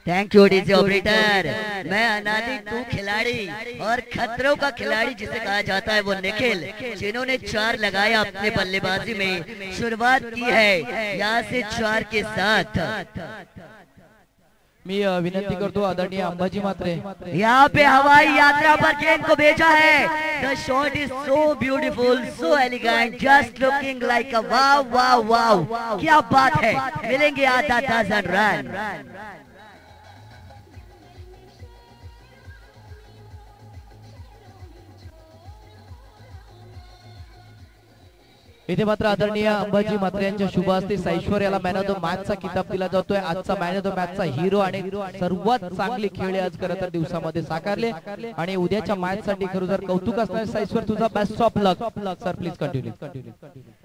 Thank you DJ operator. मैं अनादि तू खिलाड़ी और खतरों का खिलाड़ी जिसे कहा जाता है वो निखिल, जिन्होंने 4 लगाया अपने बल्लेबाजी में शुरुआत की है यहाँ से 4 के साथ। मी विनंती करतो आदरणीय अंबाजी म्हात्रे, यहाँ पे हवाई यात्रा पर गेंद को भेजा है। The shot is so beautiful, so elegant, just looking like a wow wow wow. क्या बात है, मिलेंगे आधा डजन रन। इथे मात्र आदरणीय अंबाजी म्हात्रे यांच्या शुभ हस्ते साईश्वर याला मॅन ऑफ द मॅचचा किताब दिला जातोय। आजचा मॅन ऑफ द मॅचचा हिरो आणि सर्वात चांगली खेळ आज खरं तर दिवसामध्ये साकारले आणि उद्याच्या मॅच साठी खरं जर कौतुक असणार साईश्वर, तुझा best of luck sir, please continue.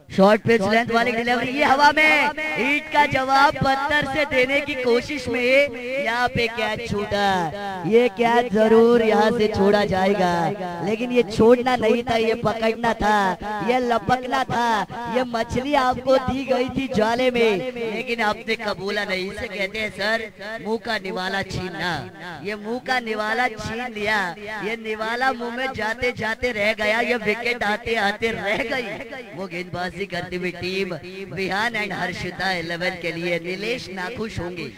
Short pitch length वाली डिलीवरी, ये हवा में ईट का जवाब पत्थर से देने की कोशिश में यहाँ पे कैच छूटा। ये कैच जरूर यहाँ से छोड़ा जाएगा, लेकिन ये छोड़ना नहीं था, ये पकड़ना था, ये लपकना था। ये मछली आपको दी गई थी जाले में, लेकिन आपने कबूला नहीं। इसे कहते हैं सर मुंह का निवाला छीनना। ये मुंह का निवाला छीन लिया, ये निवाला मुंह में जाते जाते रह गया, ये विकेट आते आते रह गई। वो गेंदबाजी करती हुई टीम विहान एंड हर्षिता 11 के लिए नीलेश नाखुश होंगे।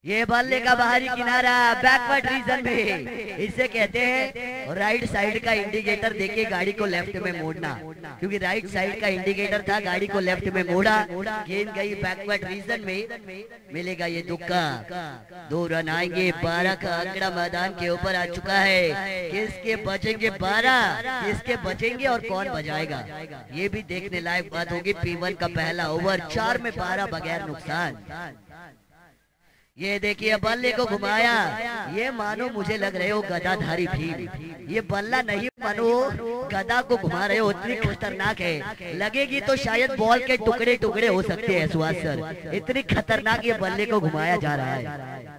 ये बल्ले का बाहरी किनारा बैकवर्ड रीजन में, इसे कहते हैं राइट साइड का इंडिकेटर देके गाड़ी को लेफ्ट में मोड़ना, क्योंकि राइट साइड का इंडिकेटर था, गाड़ी को लेफ्ट में मोड़ा, गेंद गई बैकवर्ड रीजन में। मिलेगा ये तुक्का, 2 रन आएंगे। 12 का आंकड़ा मैदान के ऊपर आ चुका है। किसके बचेंगे 12, किसके बचेंगे और कौन बजाएगा, ये भी देखने लायक बात होगी। P1 का पहला ओवर 4 में 12 बगैर नुकसान। ये देखिए बल्ले को घुमाया, ये मानो मुझे लग रहे हो गदाधारी भीम। ये बल्ला नहीं मानो गदा को घुमा रहे हो, इतनी खतरनाक है। लगेगी तो शायद बॉल के टुकड़े टुकड़े हो सकते हैं सुहास सर, इतनी खतरनाक ये बल्ले को घुमाया जा रहा है।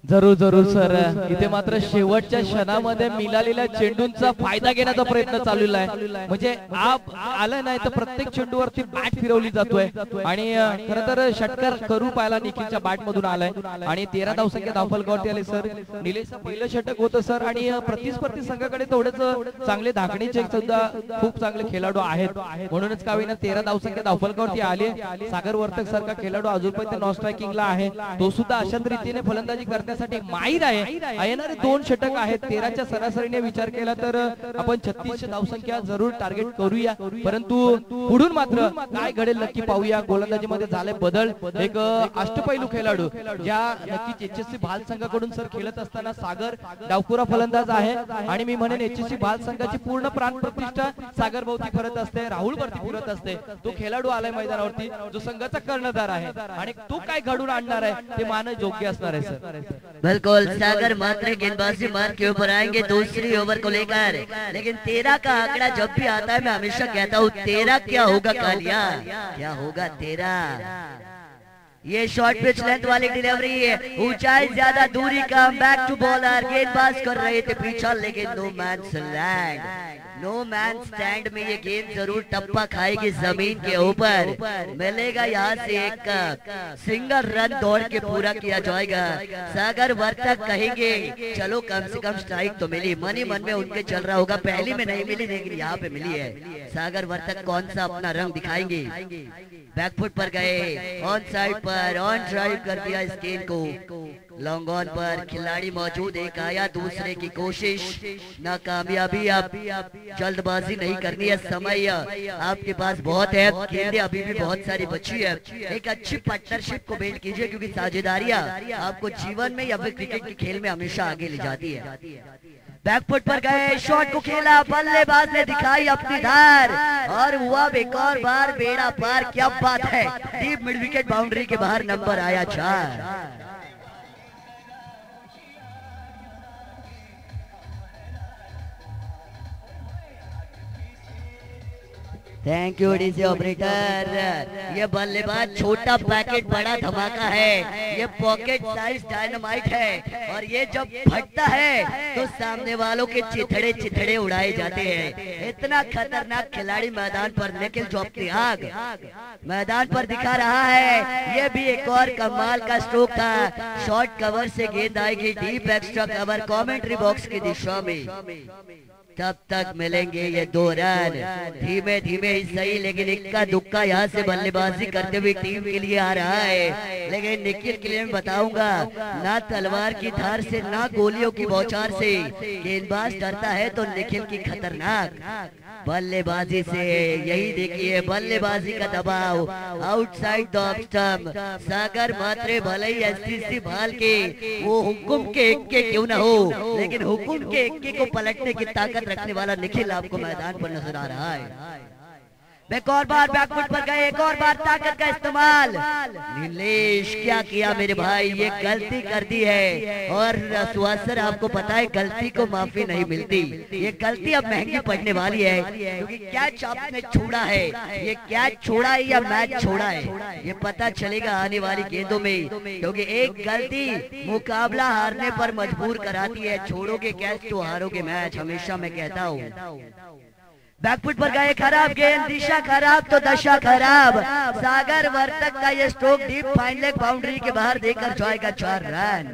जरूर जरूर सर, इथे मात्र शेवटच्या क्षणामध्ये मिळालेल्या चेंडूंचा फायदा घेण्याचा प्रयत्न चाललेला आहे। म्हणजे आप आलं नाही तर प्रत्येक चेंडूवरती बॅट फिरवली जातोय आणि खरं तर षटकार करू पाहिला निखिलच्या बॅट मधून आलाय आणि 13 धावसंख्या धावफलकावरती आले सर। निलेश पहिलं षटक होतं सर आणि प्रतिस्पर्धी संघाकडे तेवढेच चांगले धाकणीचे सुद्धा खूप चांगले खेळाडू आहेत, म्हणूनच का होईना 13 धावसंख्या धावफलकावरती आले। सागर वर्तक सारखा खेळाडू अजूनपर्यंत नॉन स्ट्रायकिंगला आहे, तो सुद्धा अशाच रीतीने फलंदाजी करण्यासाठी माहीर आहे। येणारे 2 षटक आहेत, 13च्या सरासरीने विचार केला तर आपण 36 धावसंख्या जरूर टार्गेट करूया, परंतु पुढून मात्र काय घडेल नक्की पाहूया। गोलंदाजीमध्ये झाले बदल, एक अष्टपैलू खेळाडू ज्या नक्कीच एचएससी भाल संघाकडून सर खेळत असताना सागर डावपुरा फलंदाज आहे आणि मी म्हणेन एचएससी भाल संघाची पूर्ण प्राण प्रतिष्ठा सागर भोवती फिरत असते, राहुल वरती फिरत असते। तो खेळाडू आलाय मैदानावरती जो संघाचा कर्णधार आहे आणि तो काय घडून आणणार आहे ते मानणं योग्य असणार आहे सर। बिल्कुल, सागर मात्र गेंदबाजी मार्ग के ऊपर आएंगे दूसरी ओवर को लेकर, लेकिन 13 का आंकड़ा जब भी आता है मैं हमेशा कहता हूँ 13 क्या होगा कालिया, क्या होगा 13। ये शॉर्ट पिच लेंथ वाली डिलीवरी है, ऊंचाई ज्यादा दूरी कम, बैक टू बॉलर, गेंदबाज कर रहे थे पीछा, लेकिन no man land, no man stand में ये गेंद जरूर टप्पा खाएगी जमीन के ऊपर। मिलेगा यहाँ से एक सिंगल रन दौड़ के पूरा किया जाएगा। सागर वर्तक कहेंगे चलो कम से कम स्ट्राइक तो मिली, मन ही मन में उनके चल रहा होगा, पहली में नहीं मिली लेकिन यहाँ पे मिली है। सागर वर्तक कौन सा अपना रंग दिखाएंगे, बैकफुट पर गए, ऑन साइड पर ऑन ड्राइव कर दिया इस गेंद को। लॉन्ग ऑन पर खिलाड़ी मौजूद, एक आया, दूसरे की कोशिश नाकामयाबी। आप जल्दबाजी नहीं करनी है, समय आपके पास बहुत है, गेंदें अभी भी बहुत सारी बची है। एक अच्छी पार्टनरशिप को बिल्ड कीजिए, क्योंकि साझेदारियां आपको जीवन में या फिर क्रिकेट के खेल में हमेशा आगे ले जाती है। बैकफुट पर गए, शॉट को खेला, बल्लेबाज ने दिखाई अपनी धार और हुआ एक और बार बेड़ा पार। क्या बात है, डीप मिड विकेट बाउंड्री के बाहर नंबर आया 4। Thank you DC operator. ये बल्लेबाज छोटा पैकेट बड़ा धमाका है, ये पॉकेट साइज डायनामाइट है और ये जब फटता है तो सामने वालों के चिथड़े चिथड़े उड़ाए जाते हैं। इतना खतरनाक खिलाड़ी मैदान पर निखिल जो अपनी आग मैदान पर दिखा रहा है। ये भी एक और कमाल का स्ट्रोक था। शॉर्ट कवर से गेंद आएगी deep extra cover commentary box की दिशा में। तब तक मिलेंगे ये 2 रन, धीमे धीमे ही सही लेकिन इक्का दुक्का यहाँ से बल्लेबाजी करते हुए टीम के लिए आ रहा है। लेकिन निखिल के लिए मैं बताऊंगा, ना तलवार की धार से ना गोलियों की बौछार से गेंदबाज डरता है तो निखिल की खतरनाक बल्लेबाजी से। यही देखिए बल्लेबाजी का दबाव आउटसाइड द ऑफ स्टंप। सागर मात्रे भले ही एससीसी भाल के वो हुकुम के इक्के क्यों ना हो, लेकिन हुकुम के इक्के को पलटने की ताकत रखने वाला निखिल आपको मैदान पर नजर आ रहा है। एक और बार बैकफुट पर गए, एक और बार ताकत का इस्तेमाल। नीलेश क्या किया मेरे भाई, ये गलती कर दी है और सुहासर आपको पता है गलती को माफी नहीं मिलती। ये गलती अब महंगी पड़ने वाली है क्योंकि कैच आपने छोड़ा है। ये कैच छोड़ा है या मैच छोड़ा है ये पता चलेगा आने वाली गेंदों में, क्योंकि एक गलती मुकाबला हारने पर मजबूर कराती है। छोड़ोगे कैच तो हारोगे मैच, हमेशा मैं कहता हूँ। बैकफुट पर गए, खराब गेंद, दिशा खराब तो दशा खराब। सागर वर्तक का ये stroke deep fine leg boundary के बाहर देकर जाएगा 4 run.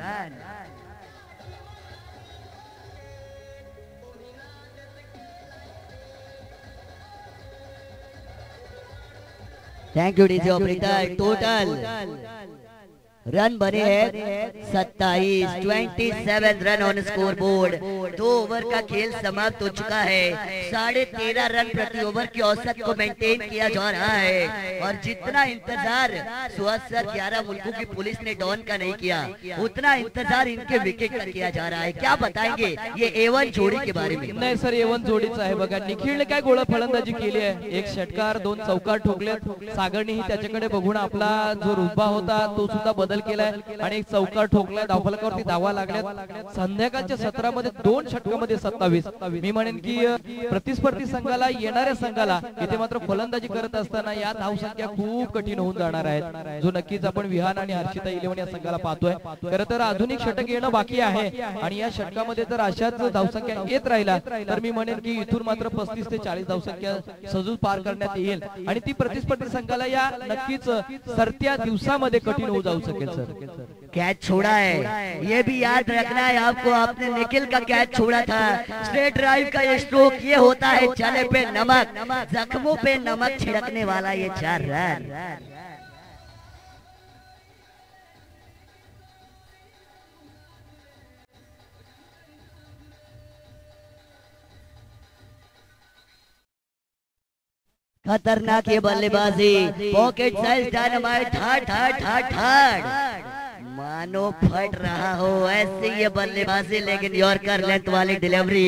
Thank you DC operator. Total run बने हैं 27 run on score board. 2 over का खेल समाप्त हो चुका है। 13.5 रन प्रति ओवर की औसत को मेंटेन किया जा रहा है और जितना इंतजार सुहासर 11 मुल्कों की पुलिस ने डॉन का नहीं किया, उतना इंतजार इनके विकेट का किया जा रहा है। क्या बताएंगे ये A1 जोड़ी के बारे में? नाही सर, A1 जोडीचा आहे बघा। निखिलने काय गोळ फलंदाजी केली आहे, एक षटकार 2 चौकार ठोकलेत। सागरनेही त्याच्याकडे बघून आपला जो रुतबा होता तो सुद्धा बदल केलाय आणि एक चौकार ठोकलाय। धावफलकावरती धावा लागल्यात। संध्याकाळच्या सत्रामध्ये 2 षटकामध्ये 27। मी म्हणेन की प्रतिस्पर्धी संघाला येणाऱ्या संघाला इथे मात्र फलंदाजी करत असताना या धावसंख्या खूप कठीण होऊन जाणार आहेत, जो नक्कीच आपण विहान आणि हर्षिता 11 या संघाला पाहतोय। खरं तर आधुनिक षटक येणं बाकी आहे आणि या षटकामध्ये जर अशाच धावसंख्या येत राहिला तर मी म्हणेन की इथून मात्र 35 ते 40 धावसंख्या सहज पार करण्यात येईल आणि ती प्रतिस्पर्धी संघाला या नक्कीच सरत्या दिवसामध्ये कठीण होऊ जाऊ शकेल। सर कैच छोड़ा है, ये भी याद रखना है आपको। आपने निखिल का कैच छोड़ा था। स्ट्रेट ड्राइव का ये स्ट्रोक ये होता है चने पे नमक, जख्मों पे नमक छिड़कने वाला ये 4 रन। खतरनाक ये बल्लेबाजी, पॉकेट साइज डायनामाइट, ठाट ठाट ठाट ठाट मानो फट रहा हो ऐसे ये बल्लेबाजी। लेकिन यॉर्कर लेंथ वाली डिलीवरी,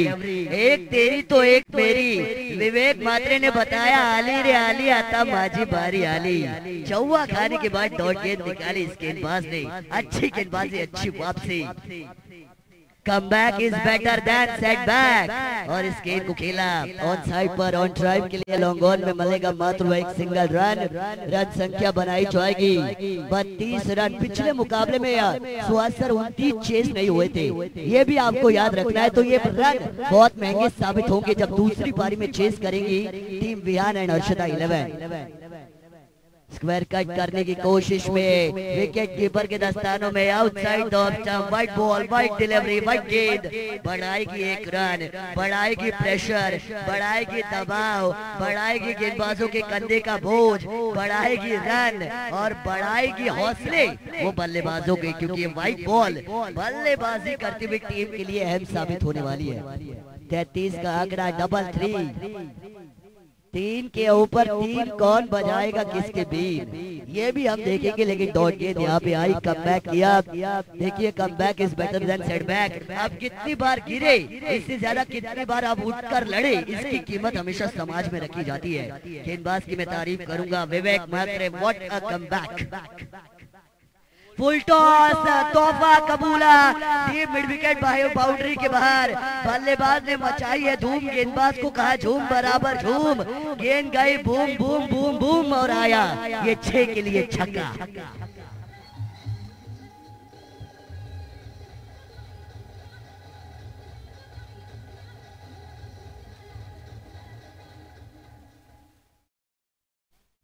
एक तेरी तो एक मेरी। विवेक मात्रे ने बताया आली रे आली आता माझी बारी आली। चौवा खाने के बाद डॉट गेंद निकाली इस गेंदबाज ने। अच्छी गेंदबाजी, अच्छी वापसी। Comeback is better than setback और इस गेंद को खेला ऑन साइड पर ऑन ड्राइव के लिए लॉन्ग ऑन में मिलेगा मात्र एक सिंगल रन। रन संख्या बनाई जाएगी 32 रन। पिछले मुकाबले में सुहासर 29 चेस नहीं हुए थे, ये भी आपको याद रखना है। तो ये रन बहुत महंगे साबित होंगे जब दूसरी पारी में चेस करेंगी team Vihan and Harshita 11। Square cut करने की कोशिश में विकेट कीपर के दस्तानों में outside the off stump, wide ball, wide delivery, wide गेंद। बढ़ाएगी 1 रन, बढ़ाएगी प्रेशर, बढ़ाएगी दबाव, बढ़ाएगी गेंदबाजों के कंधे का बोझ, बढ़ाएगी रन और बढ़ाएगी हौसले वो बल्लेबाजों के, क्योंकि वाइड बॉल बल्लेबाजी करती हुई टीम के लिए अहम साबित होने वाली है। 33 का आंकड़ा, डबल 3 3 के ऊपर 3 कौन बजाएगा किसके बीन, ये भी हम देखेंगे। लेकिन डॉट गेंद यहाँ पे आई, कमबैक किया। देखिए comeback is better than setback. आप कितनी बार गिरे, इससे ज्यादा कितनी बार आप उठकर लड़े, इसकी कीमत हमेशा समाज में रखी जाती है। गेंदबाज की मैं तारीफ करूंगा, Vivek Mhatre, what a comeback. Full toss, तोहफा कबूला, डीप मिड विकेट बाउंड्री के बाहर। बल्लेबाज ने मचाई है धूम, गेंदबाज को कहा झूम बराबर झूम। गेंद गई बूम बूम बूम बूम और आया ये 6 के लिए छक्का।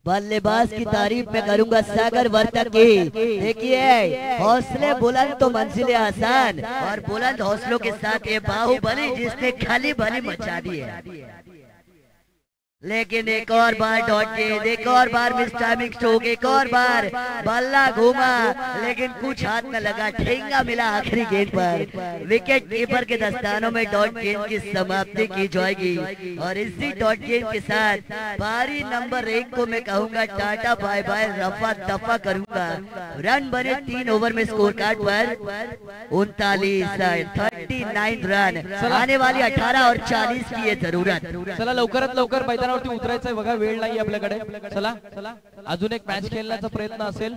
बल्लेबाज की तारीफ मैं करूंगा सागर वर्तक की। देखिए हौसले बुलंद तो मंजिलें आसान, और बुलंद हौसलों के साथ ये बाहुबली जिसने खाली बली मचा दी है। लेकिन एक और बार डॉट गेंद, एक और बार मिस टाइमिंग स्ट्रोक, एक और बार बल्ला घूमा लेकिन कुछ हाथ न लगा, ठेंगा मिला आखिरी गेंद पर। विकेट कीपर के दस्तानों में डॉट गेंद की समाप्ति की जाएगी, और इसी डॉट गेंद के साथ पारी नंबर 1 को मैं कहूंगा टाटा बाय बाय, रफा दफा करूंगा। रन बने 3 ओवर में स्कोर कार्ड पर 39 रन। आने वाली 18 और 40 की ये जरूरत। चला लवकरात लवकर मैदानावरती उतरायचंय बघा, वेळ नाही आपल्याकडे। चला अजून एक मॅच खेळण्याचा प्रयत्न असेल।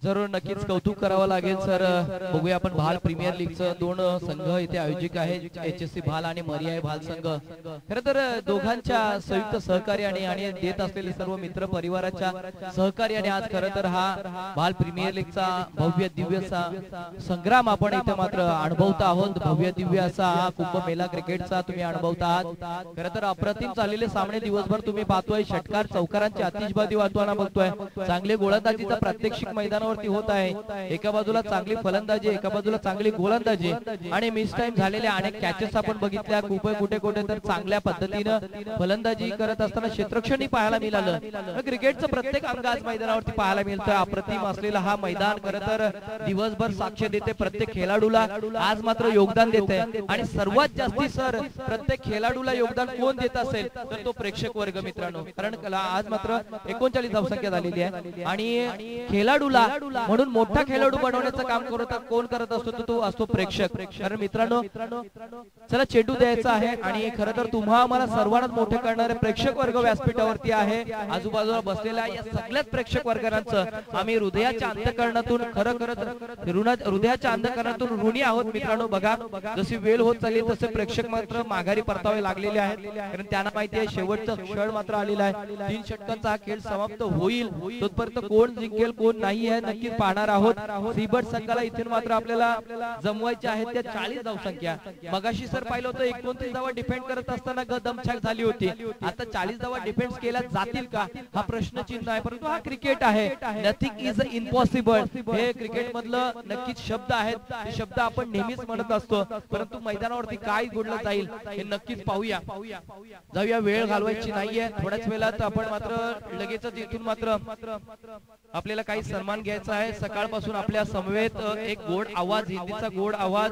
जरूर नक्कीच कौतुक करावं लागेल सर। बघूया आपण भाल प्रीमियर लीगचं 2 संघ इथे आयोजक आहेत, HSC भाल आणि मर्याय भाल संघ। खरं तर दोघांच्या संयुक्त सहकार्याने आणि देत असलेले सर्व मित्र परिवाराच्या सहकार्याने आज खरं तर हा भाल प्रीमियर लीगचा भव्य दिव्य संग्राम आपण इथे मात्र अनुभवता आहोत। भव्य दिव्य असा हा कुंभमेळा क्रिकेटचा तुम्ही अनुभवता आहात। खरं तर अप्रतिम चाललेले सामने दिवसभर तुम्ही पाहतोय, षटकार चौकारांची आतिषबाजी वाचताना बघतोय, चांगले गोलंदाजीचा प्रात्यक्षिक मैदानावर होत आहे। एका बाजूला चांगली फलंदाजी, एका बाजूला चांगली गोलंदाजी, आणि मिस टाइम झालेल्या अनेक कॅचेस आपण बघितल्या। कुठे कुठे तर चांगल्या पद्धतीनं फलंदाजी करत असताना क्षेत्ररक्षणही पाहायला मिळालं। क्रिकेटचं प्रत्येक अंग आज मैदानावरती पाहायला मिळतोय। अप्रतिम असलेला हा मैदान खरं तर दिवसभर साक्ष देते प्रत्येक खेळाडूला, आज मात्र योगदान देते। आणि सर्वात जास्ती सर प्रत्येक खेळाडूला योगदान कोण देत असेल तर तो प्रेक्षक वर्ग मित्रांनो, कारण आज मात्र 39 धावसंख्या झालेली आहे, आणि खेळाडूला म्हणून मोठा खेळाडू बनवण्याचं काम कोण करत असतो तर तो असतो प्रेक्षक। कारण मित्रांनो चला चेंडू द्यायचा आहे, आणि खरं तर तुम्हा आम्हाला सर्वांनाच मोठे करणारे प्रेक्षक वर्ग व्यासपीठावरती आहे। आजूबाजूला बसलेल्या या सगळ्याच प्रेक्षक वर्गांचं आम्ही हृदयाच्या अंतःकरणातून हृदयाच्या अंतःकरणातून ऋणी आहोत मित्रांनो। बघा जशी वेळ होत चालली तसे प्रेक्षक मात्र माघारी परतावे लागलेले आहेत, कारण त्यांना माहिती आहे शेवटचा क्षण मात्र आलेला आहे। 3 षटकांचा हा खेळ समाप्त होईल, तोपर्यंत कोण जिंकेल कोण नाही हे नक्कीच पाहणार आहोत। सीबर्ड संघाला इथून मात्र आपल्याला जमवायच्या आहेत त्या 40 धावसंख्या। मगाशी सर पाहिलं होतं 29 धावा डिफेंड करत असताना दमछाक झाली होती, आता 40 धावा डिफेंड केल्या जातील का हा प्रश्नचिन्ह आहे। परंतु हा क्रिकेट आहे, नथिंग इज इम्पॉसिबल हे क्रिकेट मधलं नक्कीच शब्द आहेत, हे शब्द आपण नेहमीच म्हणत असतो, परंतु मैदानावरती काय घडलं जाईल हे नक्कीच पाहूया। जाऊया, वेळ घालवायची नाहीये, थोड्याच वेळात आपण मात्र लगेचच इथून मात्र आपल्याला काही सन्मान घ्यायचा आहे। सकाळपासून आपल्या समवेत एक गोड आवाज, हिंदीचा गोड आवाज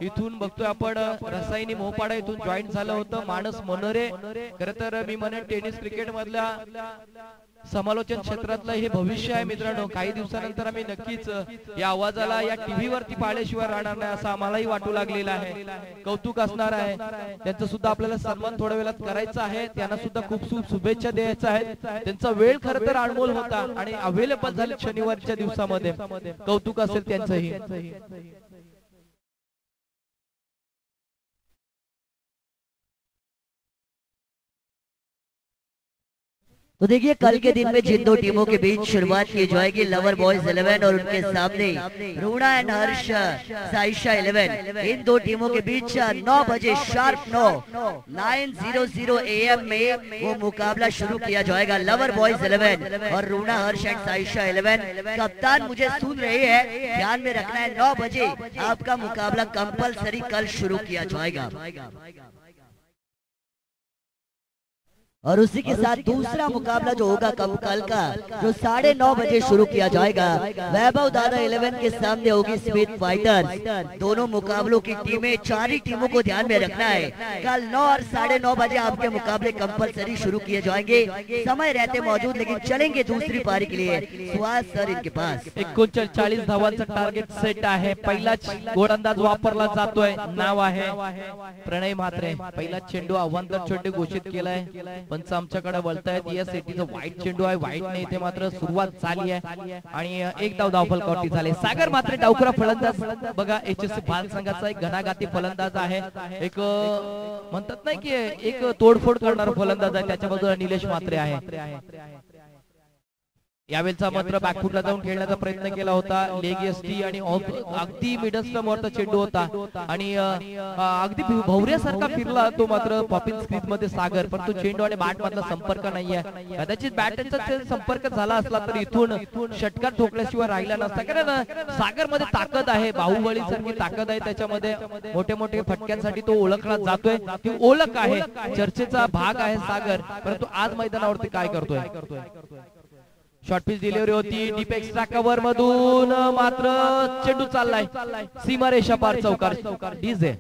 इथून बघतोय आपण, रसायनी मोहपाडा इथून जॉईन झालं होतं मानस मनोरे। खरं तर मी म्हणेन टेनिस क्रिकेट मधल्या समालोचन क्षेत्रातलं हे भविष्य आहे मित्रांनो। काही दिवसानंतर आम्ही नक्कीच या आवाजाला या टीव्ही वरती पाहिल्याशिवाय राहणार नाही असं आम्हालाही वाटू लागलेलं आहे। कौतुक असणार आहे त्यांचं सुद्धा, आपल्याला सन्मान थोड्या वेळात करायचा आहे, त्यांना सुद्धा खूप शुभेच्छा द्यायच्या आहेत। त्यांचा वेळ खरं तर अनमोल होता आणि अवेलेबल झाले शनिवारच्या दिवसामध्ये, कौतुक असेल त्यांचंही। तो देखिए कल के दिन में जिन 2 टीमों के बीच शुरुआत की जाएगी, लवर बॉयज 11 और उनके सामने रूणा एंड हर्ष साइशा 11, इन 2 टीमों के बीच 9 बजे शार्प 9:00 AM में वो मुकाबला शुरू किया जाएगा। लवर बॉयज 11 और रूणा हर्ष एंड साइशा 11। कप्तान मुझे सुन रहे हैं, ध्यान में रखना है 9 बजे आपका मुकाबला कंपलसरी कल शुरू किया जाएगा। और उसी के साथ दूसरा मुकाबला जो होगा कल का जो 9:30 बजे शुरू किया जाएगा, वैभव दादा 11 के सामने होगी स्मिथ फाइटर्स। दोनों मुकाबलों की टीमें, 4 ही टीमों को ध्यान में रखना है। कल 9 और 9:30 बजे आपके मुकाबले कंपलसरी शुरू किए जाएंगे, समय रहते मौजूद, लेकिन चलेंगे दूसरी पारी के लिए। सुहास सर इनके पास 39 धावांचा टार्गेट सेट आहे। पहिलाच गोलंदाज वापरला जातोय, नाव आहे प्रणय म्हात्रे। पहिला चेंडू अवांतर चेंडू घोषित केलाय, पंच आमच्याकडे बोलतायत या सेटीचं वाईट चेंडू आहे, वाईटने इथे मात्र सुरुवात झाली आहे आणि एक धाव फलकावरती झाले। सागर म्हात्रे डावखुरा फलंदाज बघा, HSC बाल संघाचा एक घणाघाती फलंदाज आहे, एक म्हणतात नाही की एक तोडफोड करणारा फलंदाज आहे। त्याच्या बाजूला निलेश म्हात्रे आहे। यावेळेचा मात्र बॅकफुटला जाऊन खेळण्याचा प्रयत्न केला होता, लेग एसटी आणि अगदी मिडल स्टंप वरचा चेंडू होता आणि अगदी भवऱ्यासारखा फिरला तो मात्र पॉपिंग स्क्रीज मध्ये सागर, पण तो चेंडू आणि बॅट मधला संपर्क नाहीये। कदाचित बॅटचा संपर्क झाला असला तर इथून षटकार ठोकल्याशिवाय राहिला नसता, कारण सागर मध्ये ताकद आहे, बाहुबली सारखी ताकद आहे त्याच्यामध्ये। मोठे मोठे फटक्यांसाठी तो ओळखला जातोय, ती ओळख आहे, चर्चेचा भाग आहे सागर, परंतु आज मैदानावरती काय करतोय? शॉर्ट पिच डिलिव्हरी होती, डीप एक्स्ट्रा कव्हर मधून मात्र चेंडू चाललाय सीमारेषा पार चौकार। डीजे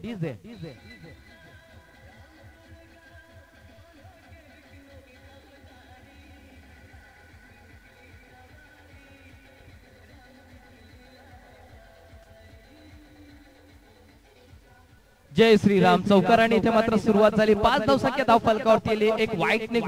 जय श्रीराम चौकार आणि इथे मात्र सुरुवात झाली। 5 धावसंख्या धाव फलकावरती आली, एक वाईटने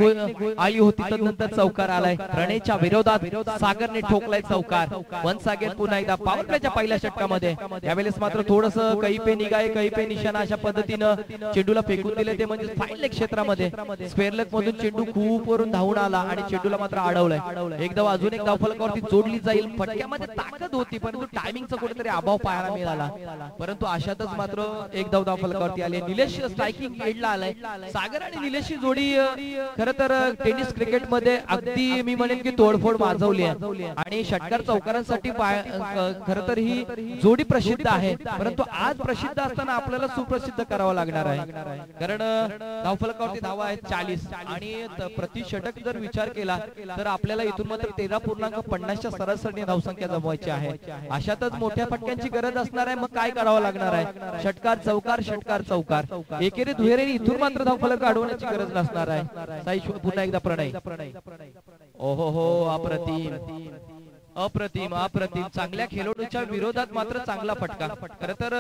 आली होती, तदनंतर चौकार आलाय। प्रणयच्या विरोधात सागरने ठोकलाय चौकार। वन्स अगेन पुन्हा एकदा पॉवर प्लेच्या पहिल्या षटकामध्ये यावेळेस मात्र थोडस कही पे निघाय कही पे निशाणा अशा पद्धतीनं चेंडूला फेकून दिले, ते म्हणजे फाईन लेग क्षेत्रामध्ये स्क्वेअर लेग मधून चेंडू खूप वरून धावून आला आणि चेंडूला मात्र अडवलाय। एक धाव अजून एक धाव फलकावरती जोडली जाईल, फटक्यामध्ये ताकद होती परंतु टायमिंगचा कुठेतरी अभाव पाहायला मिळाला, परंतु अशातच मात्र एक धाव फलकावरती आले। निलेश स्ट्रायकिंग एंडला आलाय। सागर आणि निलेशची जोडी खरं तर टेनिस क्रिकेट मध्ये अगदी मी म्हणेन की तोडफोड माजवली आहे आणि षटकार चौकारांसाठी खरं तर ही जोडी प्रसिद्ध आहे, परंतु आज प्रसिद्ध असताना आपल्याला सुप्रसिद्ध करावं लागणार आहे, कारण धाव फलकावरती धावा आहेत 40 आणि प्रति षटक जर विचार केला तर आपल्याला इथून मात्र 13.50च्या सरासरी धावसंख्या जमवायची आहे। अशातच मोठ्या फटक्यांची गरज असणार आहे, मग काय करावं लागणार आहे? षटकार चौकार षटकार चौकार, एकेरी दुहेरीने इथून मात्र धावफलक अडवण्याची गरज नसणार आहे। साई पुन्हा एकदा प्रणय, ओहो हो, अप्रतिम अप्रतिम अप्रतिम, चांगल्या खेळाडूच्या विरोधात मात्र चांगला फटका। खरं तर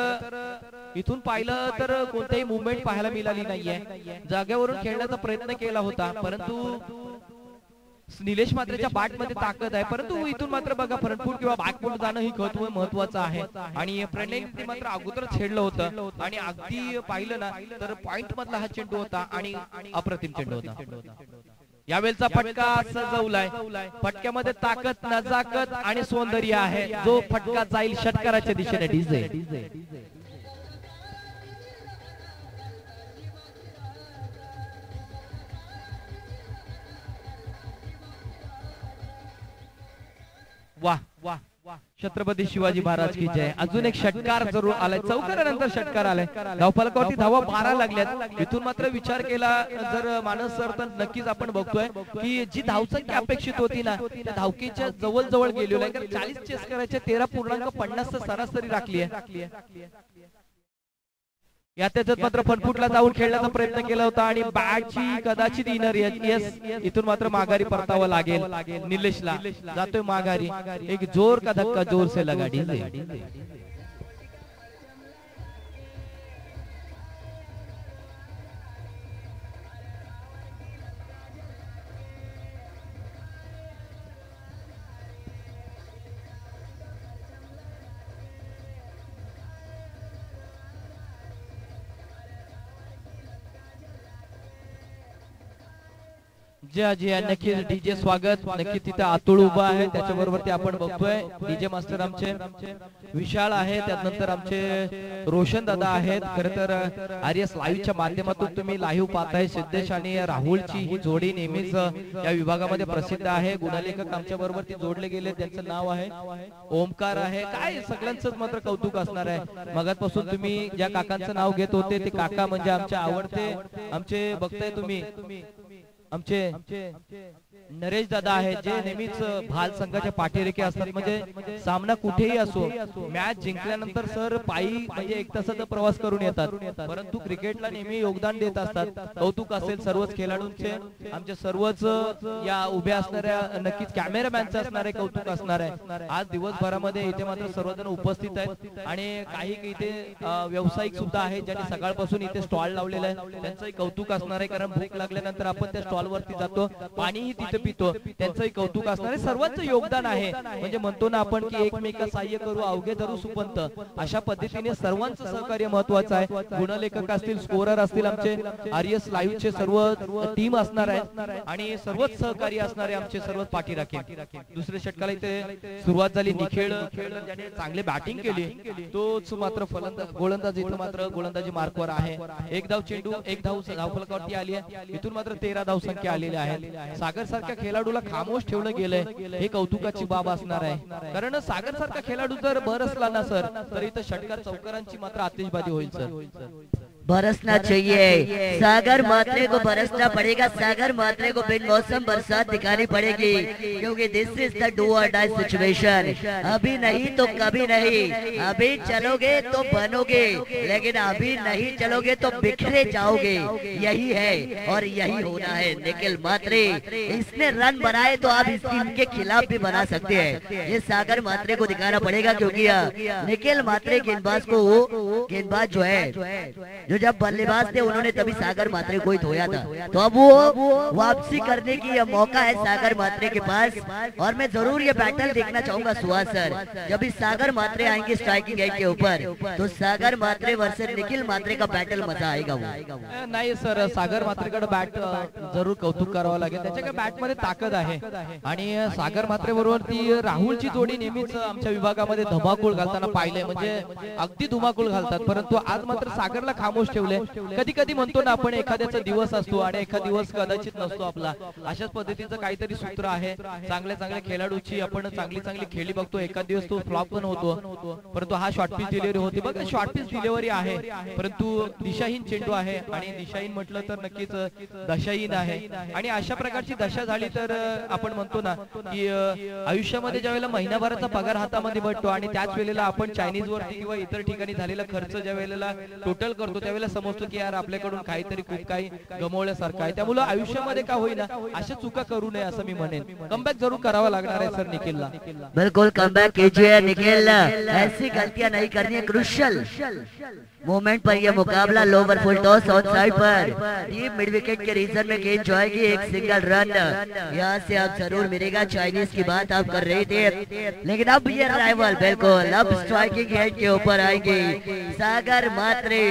इथून पाहिलं तर कोणतेही मुवमेंट पाहायला मिळाली नाहीये, जागेवरून खेळण्याचा प्रयत्न केला होता, परंतु निलेश म्हात्रेच्या बॅट मध्ये ताकद आहे, परंतु इथून मात्र बघा फ्रंटफूट किंवा बॅकफूट जाणं ही महत्वाचं आहे आणि प्रणयने मात्र अगोदर छेडलं होतं आणि अगदी पाहिलं ना तर पॉइंट मधला हा चेंडू होता आणि अप्रतिम चेंडू होता। यावेळचा फटका सजवलाय, फटक्यामध्ये ताकद, नजाकत आणि सौंदर्य आहे, जो फटका जाईल षटकाराच्या दिशेने। डीजे वाह वाह, छत्रपती शिवाजी महाराज की जय। अजून एक षटकार जरूर आलाय, चौकारानंतर षटकार आलाय, धावफलकावरती धावा 12 लागल्यात। इथून मात्र विचार केला जर मानस सर तर नक्कीच आपण बघतोय की जी धावसंख्या अपेक्षित होती ना त्या धावकीच्या जवळ जवळ गेलेलो आहे, कारण 40 चेस करायचे 13.50 सरासरी राखली आहे। या त्याच्यात मात्र फनफूटला जाऊन खेळण्याचा प्रयत्न केला होता आणि बॅटची कदाचित इनर यस, इथून मात्र माघारी परतावं लागेल निलेशला, जातोय माघारी, एक जोर का धक्का जोर से लगा। डीजे जय नक्कीच डीजे स्वागत, नक्की तिथे आतुळ उभा आहे, त्याच्याबरोबर आपण बघतोय डीजे मास्टर आमचे विशाल आहे, त्यानंतर आमचे रोशन दादा आहेत। खरं तर आर्यस लाईव्हच्या माध्यमातून तुम्ही लाईव्ह पाहताय, सिद्धेश आणि राहुलची ही जोडी नेहमीच या विभागामध्ये प्रसिद्ध आहे। गुणलेखक आमच्या बरोबर ती जोडले गेले, त्यांचं नाव आहे ओमकार आहे, काय सगळ्यांचंच मात्र कौतुक असणार आहे। मगातपासून तुम्ही ज्या काकांचं नाव घेत होते ते काका म्हणजे आमचे आवडते, आमचे बघताय तुम्ही आमचे नरेश दादा आहेत जे नेहमीच भाल संघाच्या पाठीरेखे असतात. म्हणजे सामना कुठेही असो मॅच जिंकल्यानंतर सर पायी म्हणजे 1 तासाचा प्रवास करून येतात, परंतु क्रिकेटला नेहमी योगदान देत असतात. कौतुक असेल सर्वच खेळाडूंचे, आमचे सर्वच या उभ्या असणाऱ्या नक्कीच कॅमेरामॅनचं असणारे कौतुक असणार आहे. आज दिवसभरामध्ये इथे मात्र सर्वजण उपस्थित आहेत आणि काही इथे व्यावसायिक सुद्धा आहेत ज्यांनी सकाळपासून इथे स्टॉल लावलेला आहे. त्यांचंही कौतुक असणार आहे, कारण भूक लागल्यानंतर आपण त्या स्टॉल वरती जातो, पाणीही तिथे पितो, त्यांचंही कौतुक असणार आहे. सर्वांचं योगदान आहे. म्हणजे म्हणतो ना आपण की एकमेका सहाय्य करू अवघे धरू सुपंत, अशा पद्धतीने सर्वांचं सहकार्य महत्वाचं आहे. गुणलेखक असतील, स्कोरर असतील, आमचे आरएस लाईव्हचे सर्व टीम असणार आहे आणि सर्वच सहकार्य असणारे आमचे सर्वच पाठीराखे. दुसऱ्या षटकाला इथे सुरुवात झाली. निखेळ ज्याने चांगली बॅटिंग केली तोच मात्र गोलंदाज इथं मात्र गोलंदाजी मार्कवर आहे. 1 धाव चेंडू 1 धाव धावफलकावरती आली आहे. इथून मात्र 13 धाव संख्या आलेली आहे. सागर सारख्या खेळाडूला खामोश ठेवलं गेलंय हे कौतुकाची बाब असणार आहे, कारण सागर सारखा खेळाडू जर बरसला ना सर तर इथं षटकार चौकारांची मात्र आतिषबाजी होईल सर. बरसना चाहिए, सागर मात्रे को बरसना पड़ेगा, सागर मात्रे को बिन मौसम बरसात दिखानी पड़ेगी, क्योंकि दिस इज द डू और डाई सिचुएशन. अभी नहीं तो कभी नहीं, अभी चलोगे तो बनोगे, लेकिन अभी नहीं चलोगे तो बिखरे जाओगे. यही है और यही होना है. निखिल मात्रे इसने रन बनाए तो आप इनके खिलाफ भी बना सकते हैं. ये सागर मात्रे को दिखाना पड़ेगा, क्योंकि निखिल मात्रे गेंदबाज को गेंदबाज जो है जब बल्लेबाज थे उन्होंने तभी सागर मात्रे को ही धोया था, तो अब वो वापसी करने की यह मौका है सागर मात्रे के पास. और मैं जरूर ये बैटल देखना चाहूंगा सुहास सर, जब भी सागर मात्रे आएंगे स्ट्राइकिंग एंड के ऊपर तो सागर मात्रे वर्सेस निखिल मात्रे का बैटल मजा आएगा. वो नाही सर, सागर मात्रेकडे बॅट जरूर कौतुक करावं लागेल, त्याच्या बॅट मध्ये ताकद आहे. आणि सागर मात्रे बरोबर ती राहुलची जोडी नेहमीच आमच्या विभागामध्ये धमाकूळ घालताना पाहिले, म्हणजे अगदी धुमाकूळ घालतात. परंतु आज मात्र सागरला खामोश ठेवले. कधी कधी म्हणतो ना आपण एखाद्याचा दिवस असतो आणि एखादा दिवस कदाचित नसतो आपला, अशाच पद्धतीचं काहीतरी सूत्र आहे. चांगल्या खेळाडूची आपण चांगली खेळी बघतो, एखाद दिवस तो फ्लॉप पण होतो, परंतु हा शॉर्ट पिच डिलिव्हरी होती. बघा शॉर्ट पिच डिलिव्हरी आहे, परंतु दिशाहीन चेंडू आहे आणि दिशाहीन म्हटलं तर नक्कीच दशाहीन आहे. आणि अशा प्रकारची दशा झाली तर आपण म्हणतो ना की आयुष्यामध्ये ज्या वेळेला महिनाभराचा पगार हातामध्ये भेटतो आणि त्याच वेळेला आपण चायनीज वरती किंवा इतर ठिकाणी झालेला खर्च ज्या वेळेला टोटल करतो त्यावेळेला समजतो की यार आपल्याकडून काहीतरी खूप काही गमावल्यासारखं आहे. त्यामुळे आयुष्यामध्ये का होईना अशा चुका करू नये असं मी म्हणेन. कमबॅक जरूर करावा लागणार आहे सर निखिलला. बिल्कुल कमबॅक कीजिए निखिल, ऐसी गलतियां नहीं करनी है. क्रुशियल मोमेंट पर यह मुकाबला lower full toss on side पर डीप मिड विकेट के रीजन में गेंद जाएगी. एक सिंगल रन यहाँ से आप जरूर मिलेगा. चाइनीज की बात आप कर रहे थे, लेकिन अब ये राइवल बिल्कुल अब स्ट्राइकिंग हेड के ऊपर आएंगे. सागर मात्रे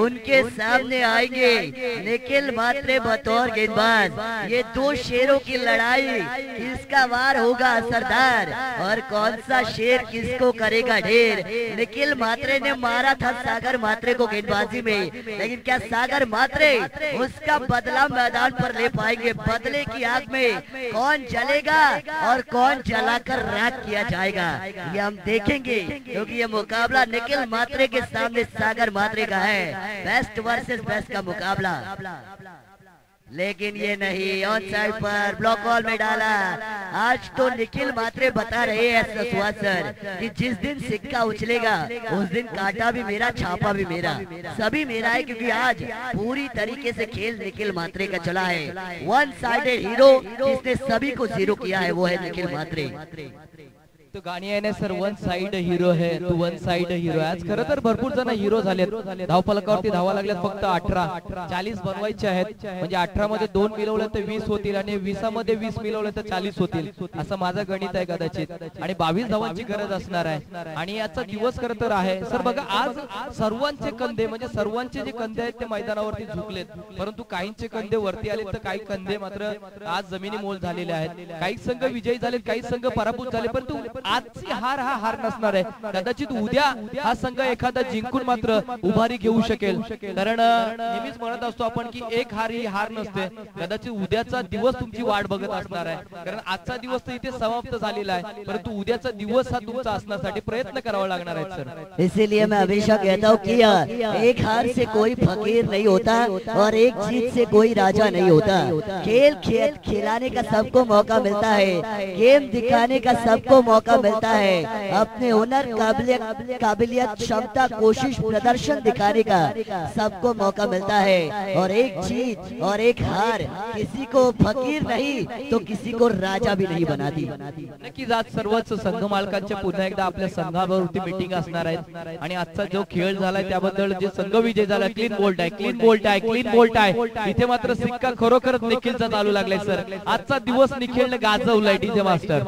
उनके सामने आएंगे. निखिल मात्रे बतौर गेंदबाज, ये 2 शेरों की लड़ाई, किसका वार होगा असरदार और कौन सा शेर किसको करेगा ढेर. निखिल मात्रे ने मारा था सागर मात्रे को गेंदबाजी में, लेकिन क्या सागर मात्रे उसका बदला मैदान पर ले पाएंगे. बदले की आग में कौन जलेगा और कौन जलाकर राख किया जाएगा ये हम देखेंगे, क्योंकि ये मुकाबला निखिल मात्रे के सामने सागर मात्रे का है. बेस्ट वर्सेस बेस्ट का मुकाबला, लेकिन ये नहीं ऑन साइड पर ब्लॉक बॉल में डाला. आज तो निखिल मात्रे बता रहे हैं सुहास सर कि जिस दिन सिक्का उछलेगा उस दिन कांटा भी मेरा, छापा भी मेरा, सभी मेरा है, क्योंकि आज पूरी तरीके से खेल निखिल मात्रे का चला है. 1 साइडेड हीरो जिसने सभी को 0 किया है वो है निखिल मात्रे. तो गाणी आहे ना सर, 1 साइड हिरो है तू 1 साइड हिरो. आज खरं तर भरपूर जण हिरो झालेत. धावफलकावरती धावा लागल्यात फक्त 18, 40 बनवायचे आहेत. म्हणजे 18 मध्ये 2 मिळवले तर 20 होतील आणि 20 मध्ये 20 मिळवले तर 40 होतील, असं माझं गणित आहे कदाचित. आणि 22 धावांची गरज असणार आहे आणि याचा दिवस खरं तर आहे सर. बघा आज सर्वांचे कंधे, म्हणजे सर्वांचे जे कंधे आहेत ते मैदानावरती झुकलेत, परंतु काहींचे कंधे वरती आले तर काही कंधे मात्र आज जमिनी मोल झालेले आहेत. काही संघ विजयी झालेत, काही संघ पराभूत झाले, परंतु आजची हार हा हार नसणार आहे. कदाचित उद्या हा संघ एखादा जिंकून मात्र उभारी घेऊ शकेल. कारण नेहमीच म्हणत असतो आपण की एक हार ही हार नसते. कदाचित उद्याचा दिवस तुमची वाट बघत असणार आहे. कारण आजचा दिवस तर इथे समाप्त झालेला आहे, परंतु उद्याचा दिवस हा तुमचा असण्यासाठी प्रयत्न करावा लागणार आहे सर. इसीलिए मैं हमेशा कहता हूँ कि एक हार से कोई फकीर नहीं होता और एक जीत से कोई राजा नहीं होता. खेल खिलाने का सबको मौका मिलता है, गेम दिखाने का सबको मौका मिलता है, अपने हुनर काबिलियत क्षमता कोशिश प्रदर्शन दिखाने का सबको मौका मिलता है. और एक जीत और एक हार किसी को फकीर नहीं तो किसी को राजा भी नहीं बनाती. नक्कीच आज सर्वच संघ मालकांच्या पुन्हा एकदा आपल्या संघावरती मीटिंग असणार आहे आणि आजचा जो खेळ झालाय त्याबद्दल जे संघ विजय झाला, क्लीन बोल्ट आहे, क्लीन बोल्ट आहे, क्लीन बोल्ट आहे. इथे मात्र सिक्का खरोखरच निखिलचा चालू लागलाय सर. आजचा दिवस निखिलने गाजवलाय DJ master.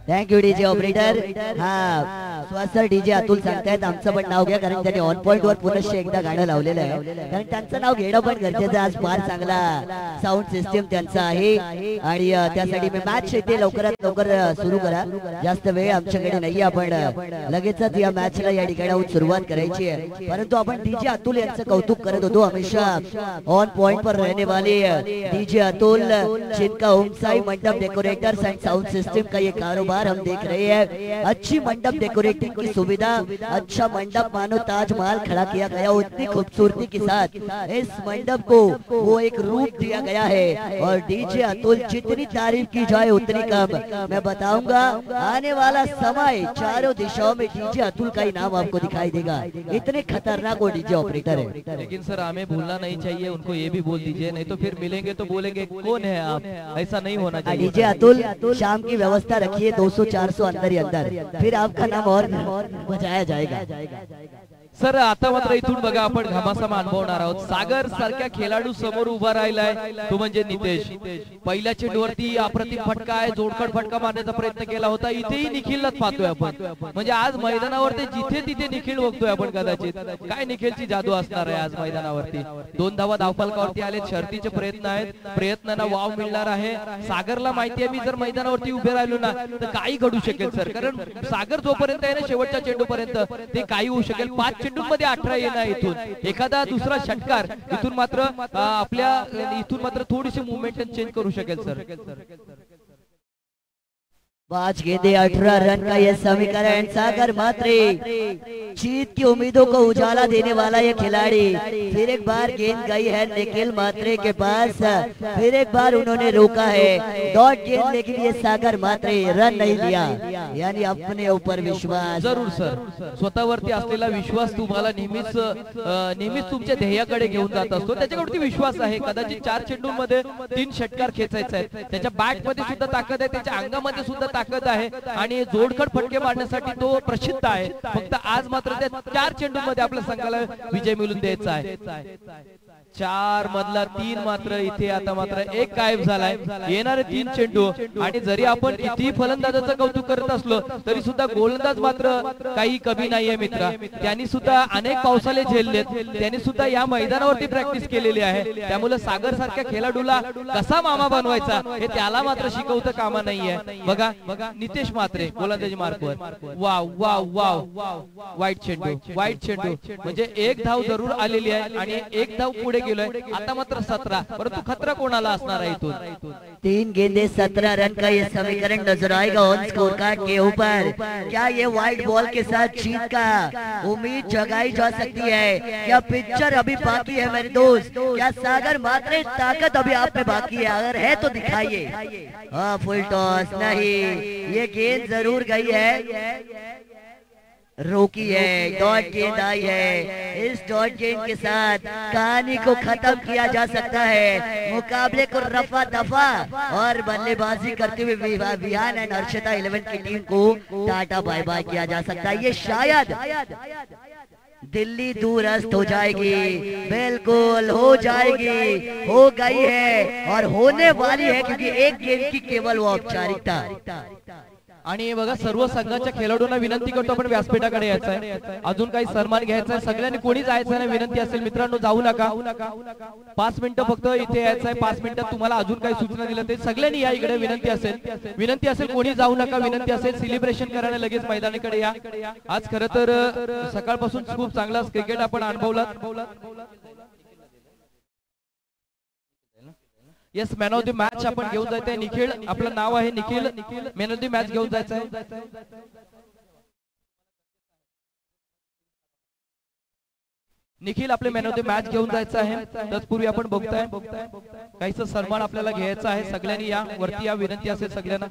Thank you DJ operator. हा स्वसर डीजे अतुल सांगतायत आमचं पण नाव घ्या, कारण त्यांनी ऑन पॉइंट वर पुनश्च एकदा गाणं लावलेलं आहे. कारण त्यांचं नाव घेणं पण गरजेचं. आज फार चांगला साऊंड सिस्टीम त्यांचा आहे आणि त्यासाठी मी मॅच येते लवकरात लवकर सुरू करा. जास्त वेळ आमच्याकडे नाही, आपण लगेचच या मॅचला या ठिकाणाहून सुरुवात करायची आहे. परंतु आपण डीजे अतुल यांचं कौतुक करत होतो. हमेशा ऑन पॉइंट पर रहने वाले डीजे अतुल, जिनका ओमसाई मंडप डेकोरेटर्स एंड साउंड सिस्टम का ये कारोबार हम देख रहे हैं. अच्छी मंडप डेकोरेटिंग की सुविधा, अच्छा मंडप मानो ताजमहल खड़ा किया गया. उतनी खूबसूरती के साथ इस मंडप को वो एक रूप दिया गया है. और डीजे अतुल जितनी तारीफ की जाए उतनी कम. मैं बताऊंगा आने वाला समय चारों दिशाओं में डीजे अतुल का ही नाम आपको दिखाई देगा. इतने खतरनाक वो डीजे ऑपरेटर है. लेकिन सर हमें भूलना नहीं चाहिए, उनको ये भी बोल दीजिए, नहीं तो फिर मिलेंगे तो बोलेंगे कौन है आप. ऐसा नहीं होना चाहिए. डीजे अतुल शाम की व्यवस्था रखिए 200-400 अंदर ही अंदर, फिर आपका नाम और बजाया जाएगा. सर आता मात्र इथून बघा आपण घमासाम अनुभवणार आहोत. सागर सारख्या खेळाडू समोर उभा राहिलाय तो म्हणजे नितेश. पहिल्या चेंडूवरती अप्रतिम फटका आहे, जोडखड फटका मारण्याचा प्रयत्न केला होता. इथेही निखिललाच पाहतोय आपण. म्हणजे आज मैदानावरती जिथे तिथे निखिल बघतोय आपण. कदाचित काय निखिलची जादू असणार आहे आज मैदानावरती. 2 धावा धावफलकावरती आले, शर्तीचे प्रयत्न आहेत, प्रयत्नांना वाव मिळणार आहे. सागरला माहिती आहे मी जर मैदानावरती उभे राहिलो ना तर काही घडू शकेल सर. कारण सागर जोपर्यंत आहे ना शेवटच्या चेंडूपर्यंत ते काही होऊ शकेल. 5 चेंडूंमध्ये 18 येणार इथून. एखादा दुसरा षटकार इथून मात्र आपल्या इथून मात्र थोडीशी मुवमेंट चेंज करू शकेल सर. 5 गेंदे 18 रन का यह समीकरण. सागर मात्रे जीत की उम्मीदों को उजाला देने वाला ये खिलाड़ी. फिर एक बार गेंद गई है निखिल मात्रे के पास, फिर एक बार उन्होंने रोका है डॉट गेंद, लेकिन ये सागर मात्रे रन नहीं लिया. यानी अपने ऊपर विश्वास. जरूर सर, स्वतःवरती असलेला विश्वास तुम्हाला नेहमीच तुमच्या ध्येयाकडे घेऊन जात असतो. त्याच्यावरती विश्वास आहे. कदाचित 4 चेंडूंमध्ये 3 षटकार खेचायचे आहेत. त्याच्या बॅट मध्ये सुद्धा ताकद आहे, त्याच्या अंगामध्ये सुद्धा ताकद आहे आणि जोडखड फटके मारण्यासाठी तो प्रसिद्ध आहे. फक्त आज मात्र त्या 4 चेंडूंमध्ये आपल्या संघाला विजय मिळवून द्यायचा आहे. 4 मधला 3 मात्र इथे आता मात्र 1 गायब झालाय. येणारे 3 चेंडू आणि जरी आपण किती फलंदाजाचं कौतुक करत असलो तरी सुद्धा गोलंदाज मात्र काही कमी नाहीये मित्रा. त्यांनी सुद्धा अनेक पावसाळे झेललेत, त्यांनी सुद्धा या मैदानावरती प्रॅक्टिस केलेली आहे. त्यामुळे सागर सारख्या खेळाडूला कसा मामा बनवायचा हे त्याला मात्र शिकवतं कामा नाहीये. बघा नितेश मात्रे गोलंदाजी मार्कवर. वाव वाव वाव, वाईट चेंडू म्हणजे 1 धाव जरूर आलेली आहे आणि 1 धाव पुढे गेलोय. आता मात्र 17, परंतु खतरा कोणाला असणार आहे इथून. 3 गेंदे 17 रन का ये समीकरण नजर आएगा ऑन स्कोर कार्ड के ऊपर. क्या ये वाइट बॉल के साथ जीत का उम्मीद जगाई जा सकती है? क्या पिक्चर अभी बाकी है मेरे दोस्त? क्या सागर मात्रे ताकत अभी आप में बाकी है? अगर है तो दिखाइए. फुल टॉस नहीं, ये गेंद जरूर गई है, रोकी है, डॉट गेंद आई है. इस डॉट गेंद के साथ कहानी को खत्म किया जा सकता है, मुकाबले को रफा दफा और बल्लेबाजी करते हुए विहान एंड अर्शदा 11 की टीम को टाटा बाय बाय किया जा सकता है. ये शायद दिल्ली दूरस्थ हो जाएगी, बिल्कुल हो जाएगी, हो गई है और होने वाली है, क्योंकि एक गेम की केवल वो औपचारिकता। आणि बघा सर्व संघाच्या खेळाडूंना विनंती करतो आपण व्यासपीठाकडे यायचं आहे, अजून काही सन्मान घ्यायचा आहे, सगळ्यांनी कोणी जायचं नाही, विनंती असेल मित्रांनो जाऊ नका, 5 मिनिटं फक्त इथे यायचं आहे, 5 मिनिटात तुम्हाला अजून काही सूचना दिल्या ते सगळ्यांनी या इकडे, विनंती असेल कोणी जाऊ नका, विनंती असेल सेलिब्रेशन करायला लगेच मैदानाकडे या। आज खरं तर सकाळपासून खूप चांगला क्रिकेट आपण अनुभवलात। Yes man of the match आपण घेऊन जायचंय निखिल, आपलं नाव आहे Nikhil, man of the match घेऊन जायचंय। निखिल आपले मॅन ऑफ द मॅच घेऊन जायचं आहे, तत्पूर्वी आपण बघताय काहीच सन्मान आपल्याला घ्यायचा आहे, सगळ्यांनी या वरती या, विनंती असेल सगळ्यांना।